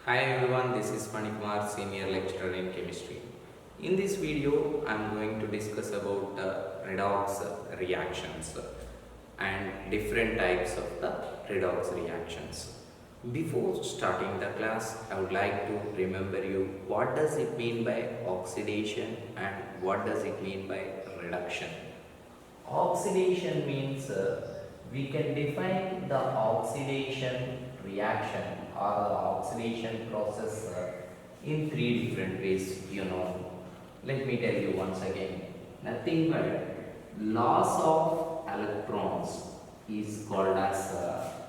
Hi everyone, this is Manikumar, Senior Lecturer in Chemistry. In this video, I am going to discuss about redox reactions and different types of the redox reactions. Before starting the class, I would like to remember you what does it mean by oxidation and what does it mean by reduction. Oxidation means we can define the oxidation reaction or the oxidation process in three different ways. Let me tell you once again. Nothing but loss of electrons is called as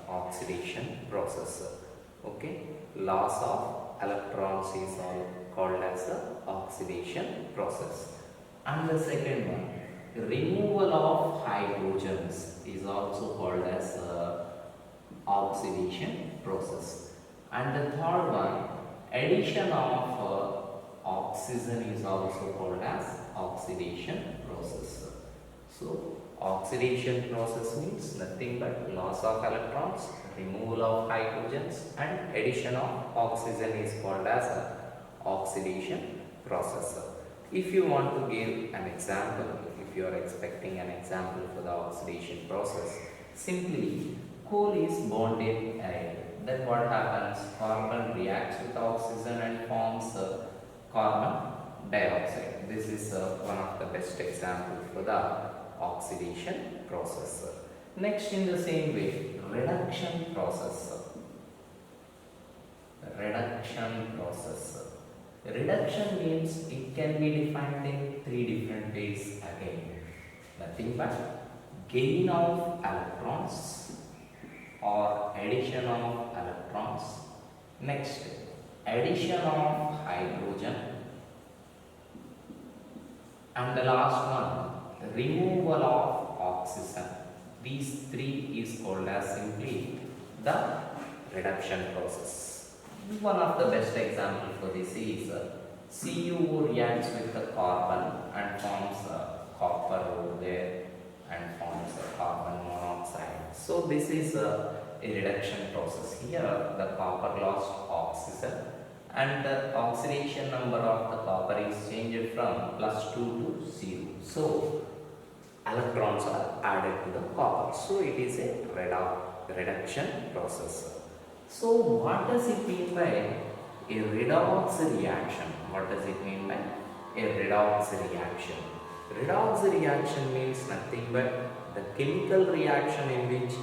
oxidation process. Okay, loss of electrons is called as oxidation process. And the second one, removal of hydrogens is also called as oxidation process. And the third one, addition of oxygen is also called as oxidation process. So oxidation process means nothing but loss of electrons, removal of hydrogens and addition of oxygen is called as oxidation process. If you want to give an example, if you are expecting an example for the oxidation process, simply coal is burned in air. Then what happens? Carbon reacts with oxygen and forms carbon dioxide. This is one of the best examples for the oxidation process. Next, in the same way, reduction process. Reduction process. Reduction means it can be defined in three different ways again. Nothing but gain of electrons or addition of electrons. Next, addition of hydrogen. And the last one, removal of oxygen. These three is called as simply the reduction process. One of the best example for this is CuO reacts with the carbon and forms copper over there and forms carbon monoxide. So this is a reduction process. Here the copper lost oxygen and the oxidation number of the copper is changed from +2 to 0. So electrons are added to the copper. So it is a reduction process. So what does it mean by a redox reaction? What does it mean by a redox reaction? Redox reaction means nothing but the chemical reaction in which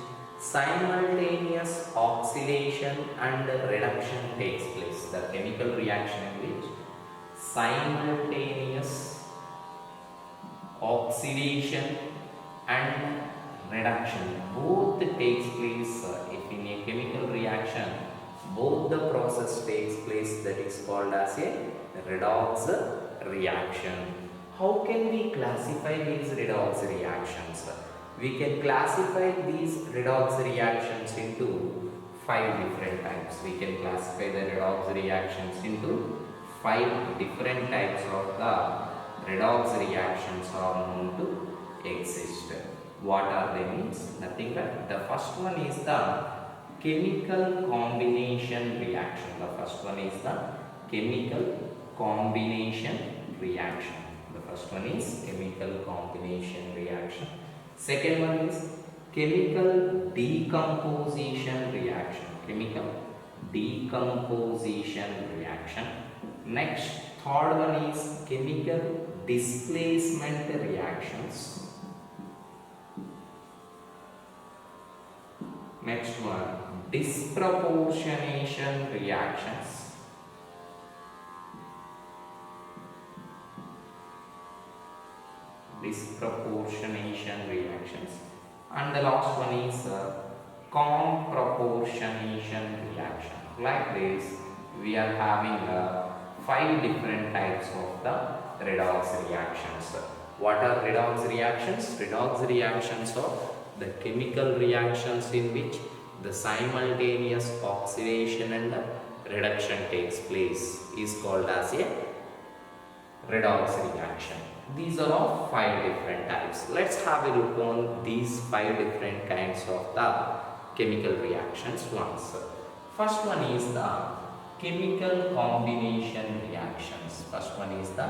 simultaneous oxidation and reduction takes place. The chemical reaction in which simultaneous oxidation and reduction both takes place. If in a chemical reaction both the process takes place, that is called as a redox reaction. How can we classify these redox reactions? We can classify these redox reactions into 5 different types. We can classify the redox reactions into 5 different types of the redox reactions are known to exist. What are they means? Nothing but the first one is the chemical combination reaction. The first one is the chemical combination reaction. The first one is chemical combination reaction. Second one is chemical decomposition reaction. Chemical decomposition reaction. Next, third one is chemical displacement reactions. Next one, disproportionation reactions. Disproportionation reactions. And the last one is comproportionation reaction. Like this, we are having 5 different types of the redox reactions. What are redox reactions? Redox reactions are the chemical reactions in which the simultaneous oxidation and reduction takes place is called as a redox reaction. These are all 5 different types. Let's have a look on these 5 different kinds of the chemical reactions once. First one is the chemical combination reactions. First one is the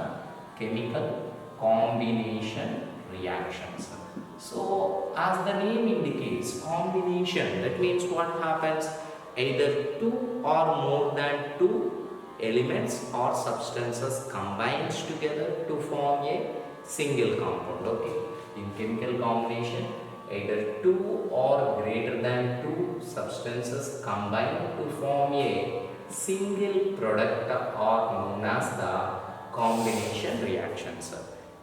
chemical combination reactions. So as the name indicates, combination, that means what happens? Either two or more than two elements or substances combines together to form a single compound. Okay, in chemical combination, either two or greater than two substances combine to form a single product are known as the combination reactions.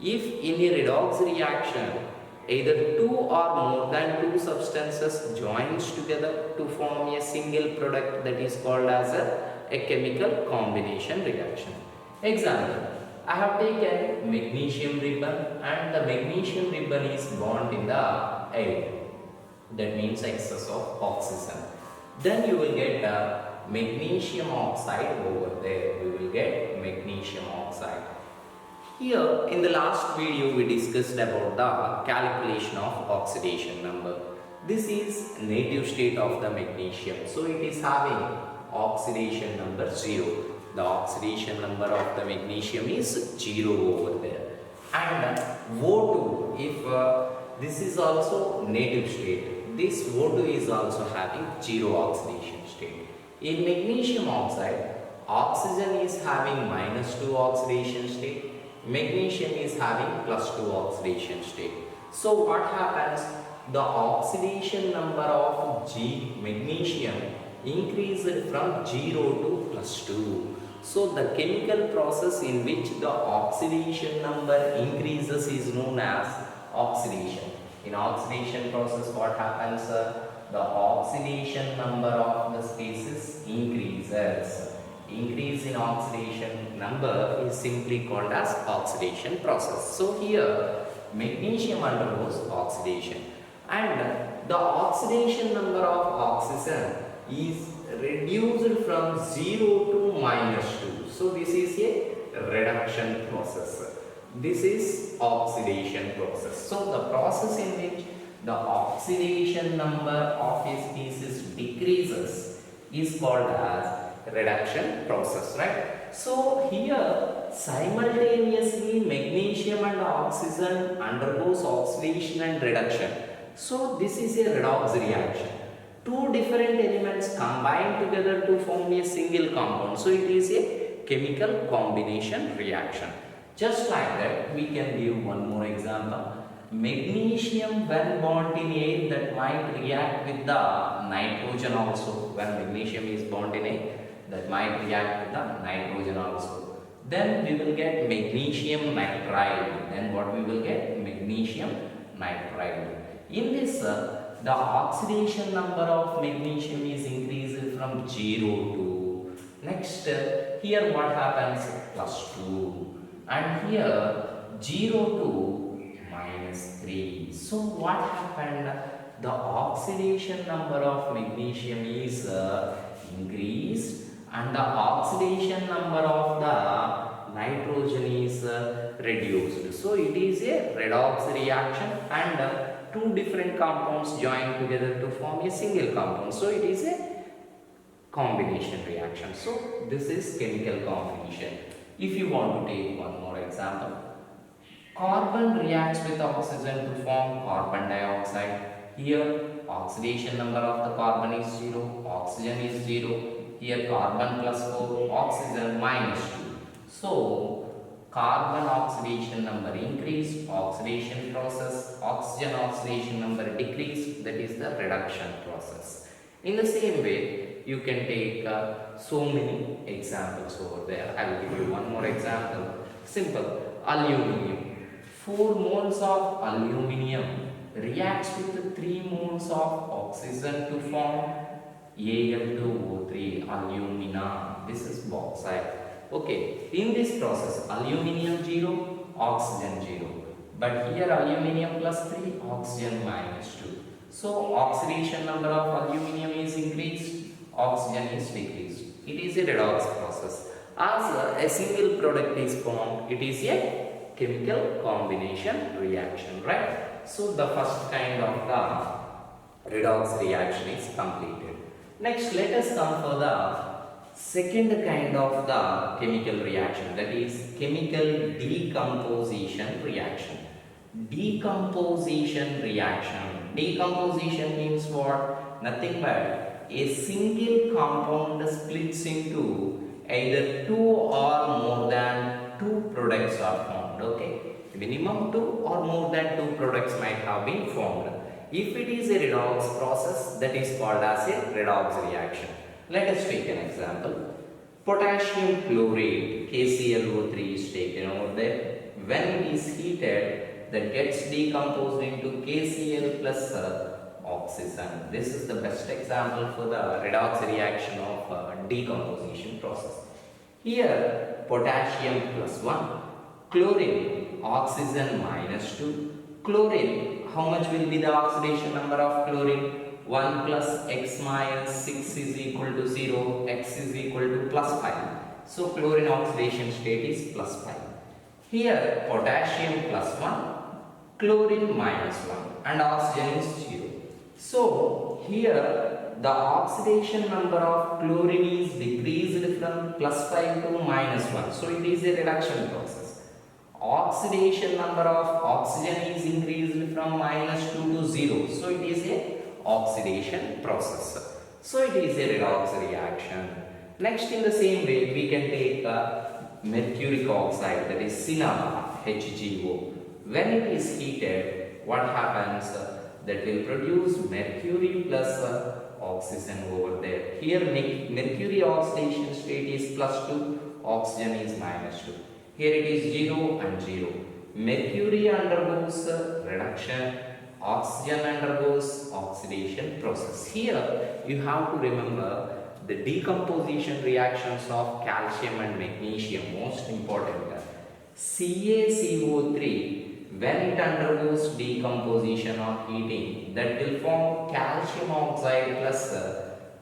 If in a redox reaction either two or more than two substances joins together to form a single product, that is called as a chemical combination reaction. Example, I have taken magnesium ribbon and the magnesium ribbon is bound in the air. That means excess of oxygen. Then you will get magnesium oxide over there. We will get magnesium oxide. Here in the last video we discussed about the calculation of oxidation number. This is native state of the magnesium. So it is having oxidation number 0. The oxidation number of the magnesium is 0 over there. And O2, if this is also native state, this O2 is also having 0 oxidation state. In magnesium oxide, oxygen is having -2 oxidation state. Magnesium is having +2 oxidation state. So what happens? The oxidation number of magnesium increased from 0 to +2. So the chemical process in which the oxidation number increases is known as oxidation. In oxidation process what happens? The oxidation number of the species increases. Increase in oxidation number is simply called as oxidation process. So here magnesium undergoes oxidation and the oxidation number of oxygen is reduced from 0 to -2. So this is a reduction process. This is oxidation process. So the process in which the oxidation number of a species decreases is called as reduction process, right? So here simultaneously magnesium and oxygen undergoes oxidation and reduction. So this is a redox reaction. Two different elements combine together to form a single compound. So it is a chemical combination reaction. Just like that, we can give one more example. Magnesium when bound in air, that might react with the nitrogen also. When magnesium is bound in air, that might react with the nitrogen also. Then we will get magnesium nitride. Then what we will get? Magnesium nitride. In this, the oxidation number of magnesium is increased from 0 to. Next, here what happens? +2. And here 0 to -3. So what happened? The oxidation number of magnesium is increased and the oxidation number of the nitrogen is reduced. So it is a redox reaction and two different compounds join together to form a single compound. So it is a combination reaction. So this is chemical combination. If you want to take one more example, carbon reacts with oxygen to form carbon dioxide. Here oxidation number of the carbon is 0, oxygen is 0. Here carbon +4, oxygen -2. So carbon oxidation number increase, oxidation process, oxygen oxidation number decrease, that is the reduction process. In the same way, you can take so many examples over there. I will give you one more example. Simple. Aluminium. 4 moles of aluminium reacts with 3 moles of oxygen to form Al2O3, alumina. This is bauxite. Okay, in this process, aluminium 0, oxygen 0. But here aluminium +3, oxygen -2. So oxidation number of aluminium is increased, oxygen is decreased. It is a redox process. As a single product is formed, it is a chemical combination reaction, right? So the first kind of the redox reaction is completed. Next, let us come for the Second kind of the chemical reaction, that is chemical decomposition reaction. Decomposition reaction. Decomposition means what? Nothing but a single compound splits into either two or more than two products are formed. Okay, minimum two or more than two products might have been formed. If it is a redox process, that is called as a redox reaction. Let us take an example. Potassium chlorate, KClO3 is taken over there. When it is heated, that gets decomposed into KCl plus oxygen. This is the best example for the redox reaction of decomposition process. Here, potassium plus 1, chlorine, oxygen minus 2. Chlorine, how much will be the oxidation number of chlorine? 1 plus x minus 6 is equal to 0, x is equal to plus 5. So, chlorine oxidation state is plus 5. Here, potassium plus 1, chlorine minus 1 and oxygen is 0. So, here the oxidation number of chlorine is decreased from plus 5 to minus 1. So, it is a reduction process. Oxidation number of oxygen is increased from minus 2 to 0. So, it is a oxidation process. So, it is a redox reaction. Next, in the same way, we can take mercuric oxide, that is cinnabar, HgO. When it is heated, what happens? That will produce mercury plus oxygen over there. Here, mercury oxidation state is plus 2, oxygen is minus 2. Here it is 0 and 0. Mercury undergoes reduction, oxygen undergoes oxidation process. Here you have to remember the decomposition reactions of calcium and magnesium, most important. CaCO3, when it undergoes decomposition or heating, that will form calcium oxide plus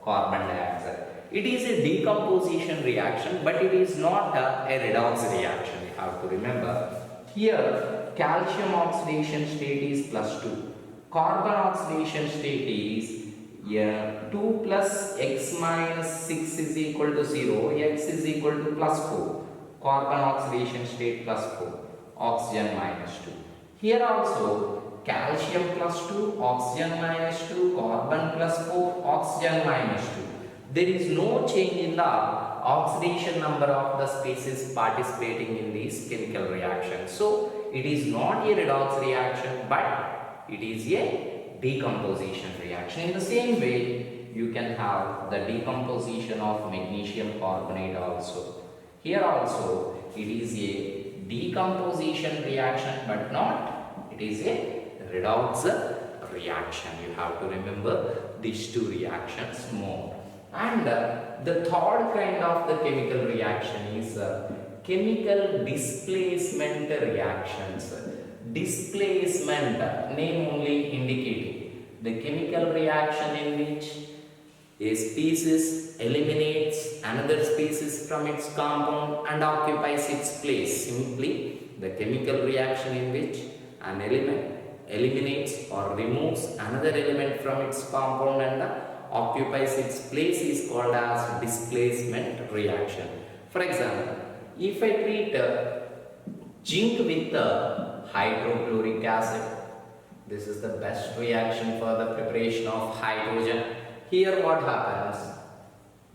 carbon dioxide. It is a decomposition reaction, but it is not a redox reaction. You have to remember. Here, calcium oxidation state is plus 2. Carbon oxidation state is 2 plus x minus 6 is equal to 0. X is equal to plus 4. Carbon oxidation state plus 4. Oxygen minus 2. Here also, calcium plus 2, oxygen minus 2, carbon plus 4, oxygen minus 2. There is no change in the oxidation number of the species participating in these chemical reactions. So, it is not a redox reaction, but it is a decomposition reaction. In the same way, you can have the decomposition of magnesium carbonate also. Here also, it is a decomposition reaction, but not, it is a redox reaction. You have to remember these two reactions more. And the third kind of the chemical reaction is chemical displacement reactions. Displacement, name only indicating the chemical reaction in which a species eliminates another species from its compound and occupies its place. Simply, the chemical reaction in which an element eliminates or removes another element from its compound and occupies its place is called as displacement reaction. For example, if I treat zinc with hydrochloric acid, this is the best reaction for the preparation of hydrogen. Here what happens?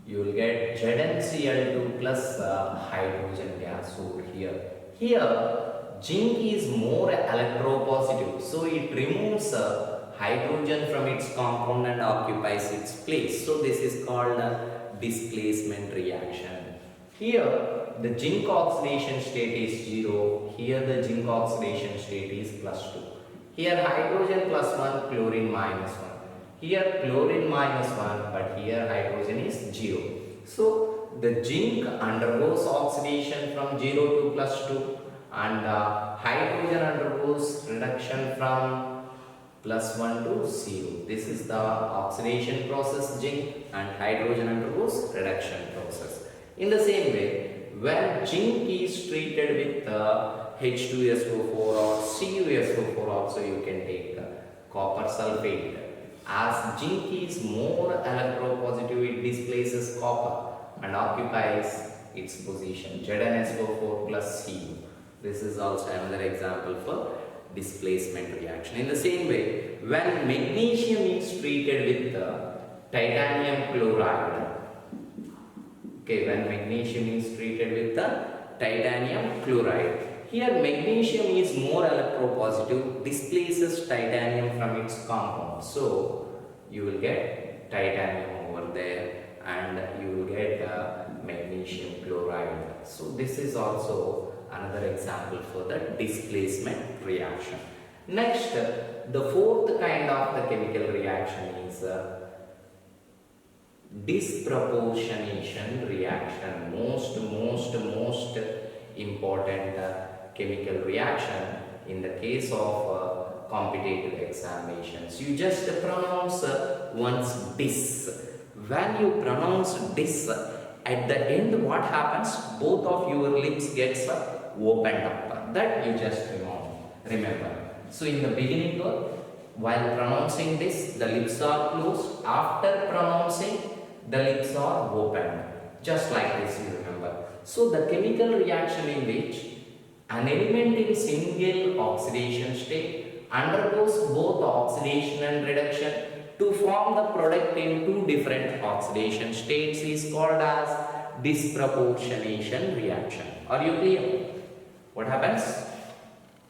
You will get ZnCl2 plus hydrogen gas over here. Here, zinc is more electropositive, so it removes hydrogen from its compound and occupies its place. So this is called a displacement reaction. Here the zinc oxidation state is 0. Here the zinc oxidation state is plus 2. Here hydrogen plus 1, chlorine minus 1. Here chlorine minus 1, but here hydrogen is 0. So the zinc undergoes oxidation from 0 to plus 2 and hydrogen undergoes reduction from plus 1 to 0. This is the oxidation process zinc, and hydrogen undergoes reduction process. In the same way, when zinc is treated with H2SO4 or CuSO4 also, you can take copper sulfate. As zinc is more electropositive, it displaces copper. and occupies its position. ZnSO4 plus Cu. This is also another example for displacement reaction. In the same way, when magnesium is treated with titanium chloride, okay, when magnesium is treated with the titanium chloride, here magnesium is more electropositive, displaces titanium from its compound. So you will get titanium over there and you will get magnesium chloride. So this is also another example for the displacement reaction. Next, the fourth kind of the chemical reaction is disproportionation reaction. Most important chemical reaction in the case of competitive examinations. You just pronounce once dis. When you pronounce dis, at the end what happens? Both of your lips gets opened up. That you just remember. So in the beginning, while pronouncing this, the lips are closed. After pronouncing, the lips are opened. Just like this, you remember. So the chemical reaction in which an element in single oxidation state undergoes both oxidation and reduction to form the product in two different oxidation states is called as disproportionation reaction. Are you clear? What happens?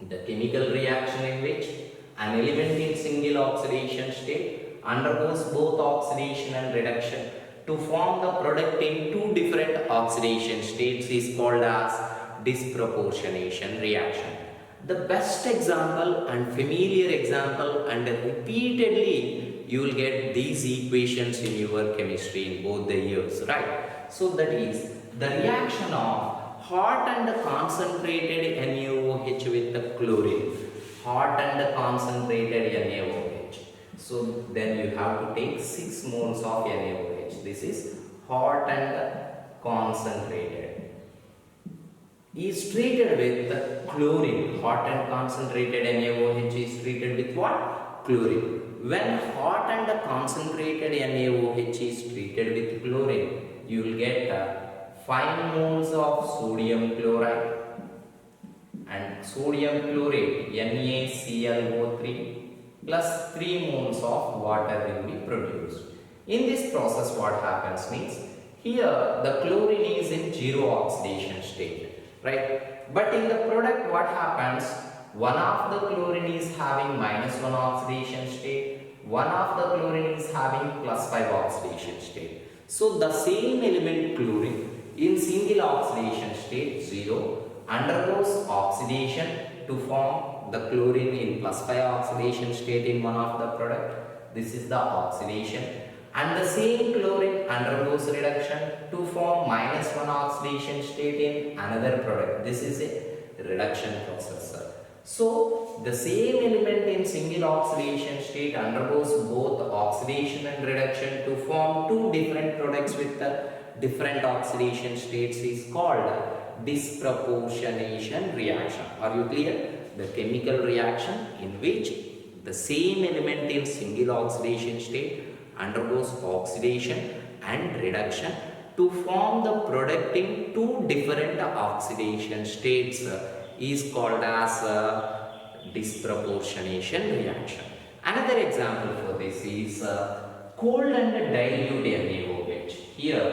The chemical reaction in which an element in single oxidation state undergoes both oxidation and reduction to form the product in two different oxidation states is called as disproportionation reaction. The best example and familiar example, and repeatedly you will get these equations in your chemistry in both the years, right? So that is the reaction of hot and concentrated NaOH with the chlorine. Hot and concentrated NaOH. So then you have to take 6 moles of NaOH. This is hot and concentrated. Is treated with chlorine. Hot and concentrated NaOH is treated with what? Chlorine. When hot and concentrated NaOH is treated with chlorine, you will get 5 moles of sodium chloride and sodium chlorate NaClO3 plus 3 moles of water will be produced. In this process what happens means, here the chlorine is in zero oxidation state, right? But in the product what happens, one of the chlorine is having -1 oxidation state, one of the chlorine is having +5 oxidation state. So the same element chlorine in single oxidation state 0 undergoes oxidation to form the chlorine in +5 oxidation state in one of the product. This is the oxidation. And the same chlorine undergoes reduction to form -1 oxidation state in another product. This is a reduction process. So the same element in single oxidation state undergoes both oxidation and reduction to form two different products with the different oxidation states is called disproportionation reaction. Are you clear? The chemical reaction in which the same element in single oxidation state undergoes oxidation and reduction to form the product in two different oxidation states is called as disproportionation reaction. Another example for this is cold and dilute NaOH. Here,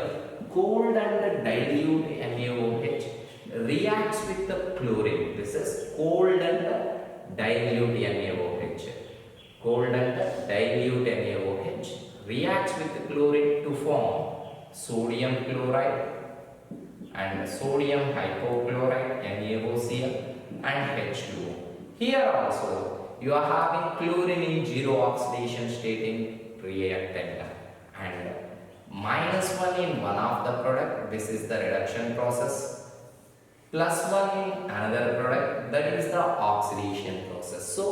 cold and dilute NaOH reacts with the chlorine. This is cold and dilute NaOH. Cold and dilute NaOH reacts with the chlorine to form sodium chloride and sodium hypochlorite NaOCl and H2O. Here also you are having chlorine in zero oxidation state in reactant and -1 in one of the product. This is the reduction process. +1 in another product, that is the oxidation process. So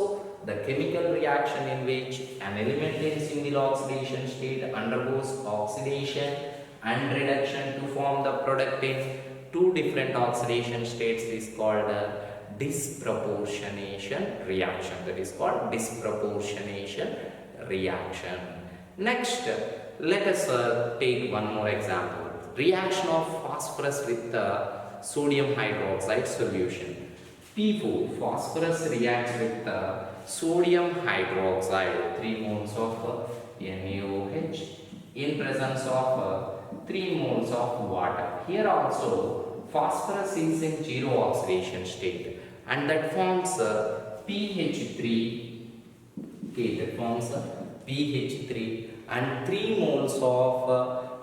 the chemical reaction in which an element in single oxidation state undergoes oxidation and reduction to form the product in two different oxidation states is called disproportionation reaction. That is called disproportionation reaction. Next, let us take one more example. reaction of phosphorus with sodium hydroxide solution. P4, phosphorus reacts with sodium hydroxide, 3 moles of NaOH in presence of 3 moles of water. Here also phosphorus is in zero oxidation state and that forms pH3. Okay, that forms pH3 and 3 moles of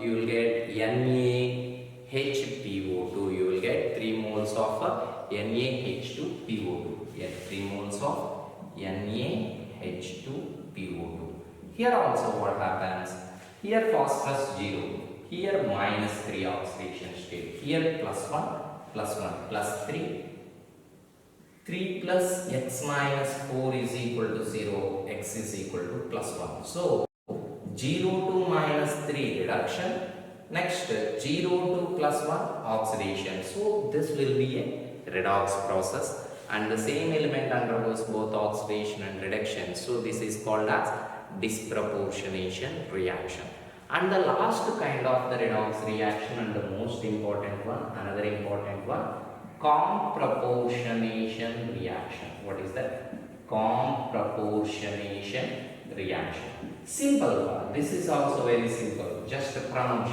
you will get NaHPO2. You will get 3 moles of NaH2PO2. Yes, 3 moles of NaH2PO2. Here also what happens? Here phosphorus 0. Here minus 3 oxidation state. Here plus 1 plus 1 plus 3. 3 plus x minus 4 is equal to 0. X is equal to plus 1. So 0 to minus 3 reduction. Next 0 to plus 1 oxidation. So this will be a redox process and the same element undergoes both oxidation and reduction. So this is called as disproportionation reaction. And the last kind of the redox reaction and the most important one, another important one, comproportionation reaction. What is that? Comproportionation reaction. Simple one. This is also very simple. Just pronounce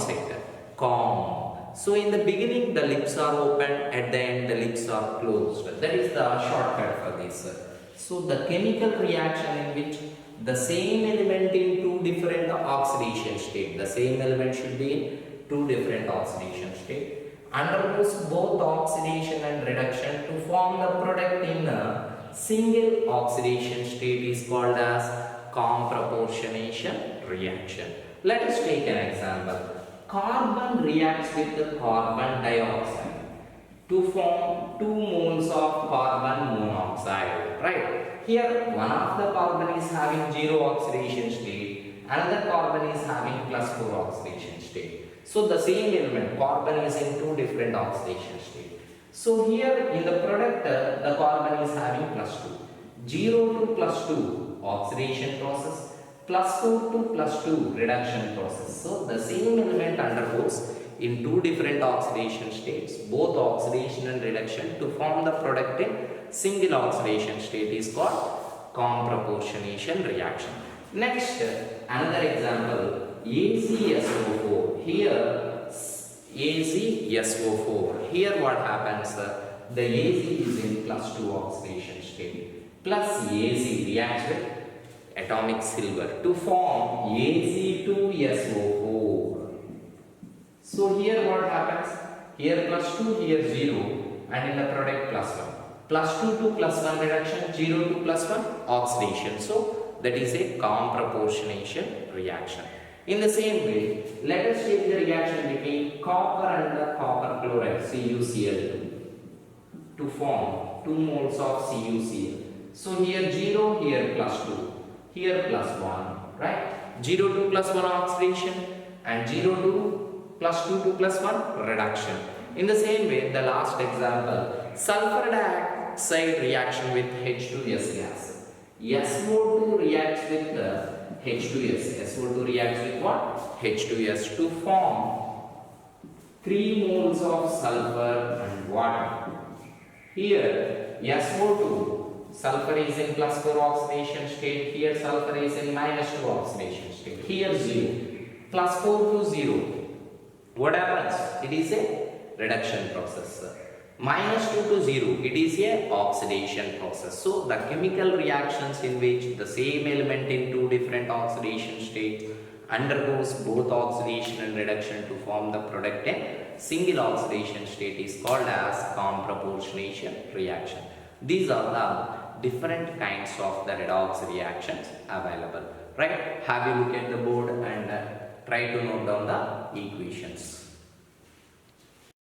it. Com. So in the beginning the lips are open, at the end the lips are closed. That is the shortcut for this. So the chemical reaction in which the same element in two different oxidation state, the same element should be in two different oxidation state, undergoes both oxidation and reduction to form the product in a single oxidation state is called as comproportionation reaction. Let us take an example. Carbon reacts with the carbon dioxide to form 2 moles of carbon monoxide, right? Here one of the carbon is having 0 oxidation state, another carbon is having plus 4 oxidation state. So the same element, carbon is in 2 different oxidation state. So here in the product the carbon is having plus 2. 0 to plus 2 oxidation process, plus 4 to plus 2 reduction process. So the same element undergoes in 2 different oxidation states, both oxidation and reduction to form the product in single oxidation state is called comproportionation reaction. Next, another example, AgSO4. Here AgSO4. Here what happens? The Ag is in plus 2 oxidation state. Plus Ag reacts with atomic silver to form Ag2SO4. So here what happens? Here plus 2, here 0 and in the product plus 1. Plus 2 to plus 1 reduction, 0 to plus 1 oxidation. So that is a comproportionation reaction. In the same way, let us take the reaction between copper and the copper chloride CuCl2 to form 2 moles of CuCl. So here 0, here plus 2, here plus 1, right? 0 to plus 1 oxidation and 0 to plus 2 to plus 1 reduction. In the same way, the last example, sulfur dioxide reaction with H2S gas. SO2 reacts with H2S. SO2 reacts with what? H2S to form 3 moles of sulfur and water. Here SO2, sulfur is in plus 4 oxidation state. Here sulfur is in minus 2 oxidation state. Here 0. Plus 4 to 0. What happens? It is a reduction process. Minus 2 to 0, it is a oxidation process. So the chemical reactions in which the same element in 2 different oxidation states undergoes both oxidation and reduction to form the product in single oxidation state is called as comproportionation reaction. These are the different kinds of the redox reactions available, right? Have a look at the board and try to note down the equations.